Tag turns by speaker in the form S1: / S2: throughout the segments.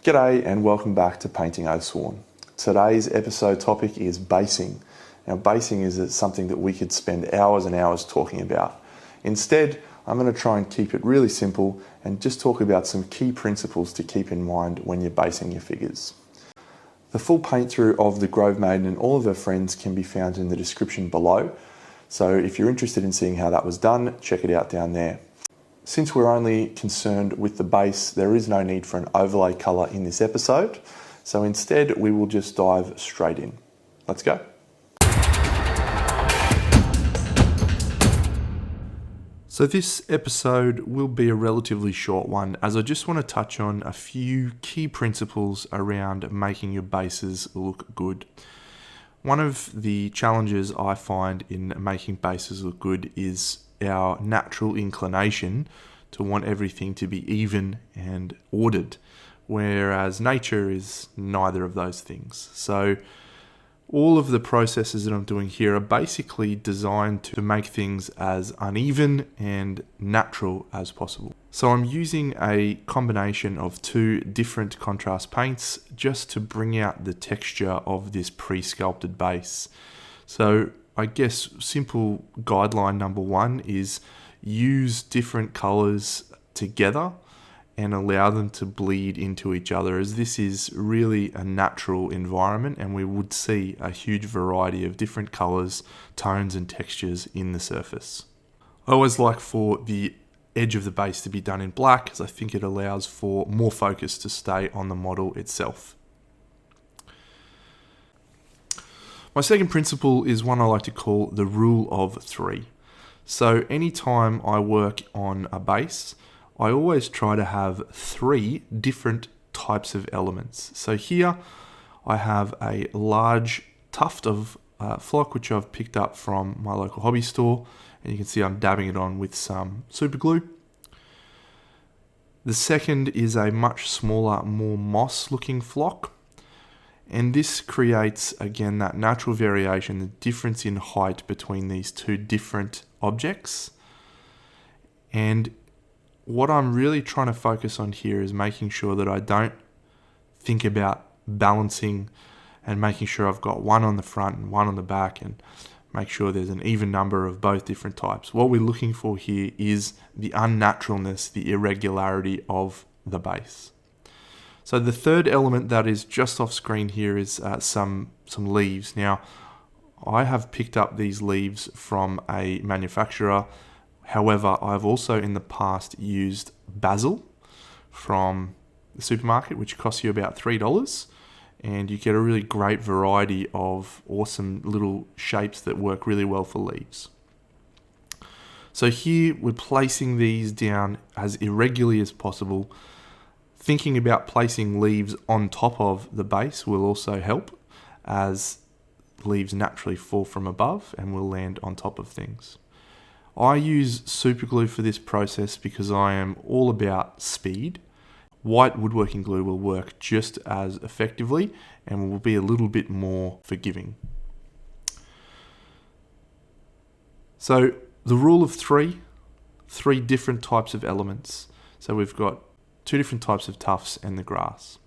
S1: G'day and welcome back to Painting Oathsworn. Today's episode topic is basing. Now basing is something that we could spend hours and hours talking about. Instead, I'm going to try and keep it really simple and just talk about some key principles to keep in mind when you're basing your figures. The full paint through of the Grove Maiden and all of her friends can be found in the description below. So if you're interested in seeing how that was done, check it out down there. Since we're only concerned with the base, there is no need for an overlay colour in this episode. So instead, we will just dive straight in. Let's go. So this episode will be a relatively short one, as I just want to touch on a few key principles around making your bases look good. One of the challenges I find in making bases look good is our natural inclination to want everything to be even and ordered, whereas nature is neither of those things. So all of the processes that I'm doing here are basically designed to make things as uneven and natural as possible. So I'm using a combination of two different contrast paints just to bring out the texture of this pre-sculpted base. So I guess simple guideline number one is use different colors together and allow them to bleed into each other, as this is really a natural environment and we would see a huge variety of different colors, tones and textures in the surface. I always like for the edge of the base to be done in black, as I think it allows for more focus to stay on the model itself. My second principle is one I like to call the rule of three. So anytime I work on a base, I always try to have three different types of elements. So here I have a large tuft of flock, which I've picked up from my local hobby store, and you can see I'm dabbing it on with some super glue. The second is a much smaller, more moss looking flock. And this creates, again, that natural variation, the difference in height between these two different objects. And what I'm really trying to focus on here is making sure that I don't think about balancing and making sure I've got one on the front and one on the back, and make sure there's an even number of both different types. What we're looking for here is the unnaturalness, the irregularity of the base. So the third element that is just off screen here is some leaves. Now, I have picked up these leaves from a manufacturer. However, I've also in the past used basil from the supermarket, which costs you about $3. And you get a really great variety of awesome little shapes that work really well for leaves. So here we're placing these down as irregularly as possible. Thinking about placing leaves on top of the base will also help, as leaves naturally fall from above and will land on top of things. I use super glue for this process because I am all about speed. White woodworking glue will work just as effectively and will be a little bit more forgiving. So the rule of three different types of elements. So we've got two different types of tufts and the grass.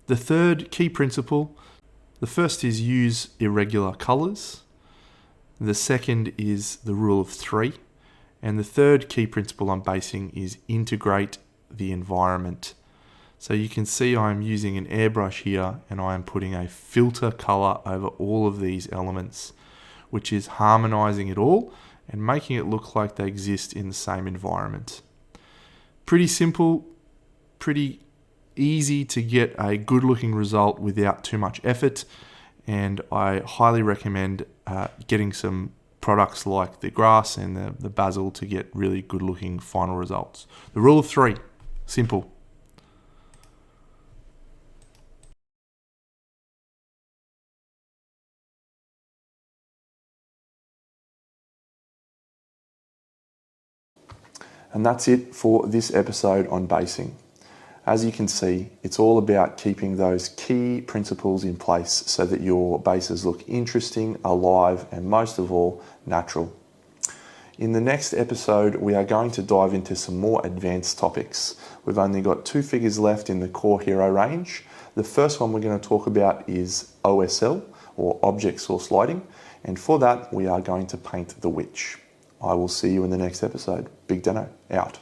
S1: The third key principle, the first is use irregular colors. The second is the rule of three. And the third key principle I'm basing is integrate the environment. So you can see I'm using an airbrush here and I am putting a filter color over all of these elements, which is harmonizing it all and making it look like they exist in the same environment. Pretty simple, pretty easy to get a good looking result without too much effort, and I highly recommend getting some products like the grass and the basil to get really good looking final results. The rule of three, simple. And that's it for this episode on basing. As you can see, it's all about keeping those key principles in place so that your bases look interesting, alive, and most of all, natural. In the next episode, we are going to dive into some more advanced topics. We've only got 2 figures left in the core hero range. The first one we're going to talk about is OSL, or Object Source Lighting, and for that we are going to paint the witch. I will see you in the next episode. Big Dano, out.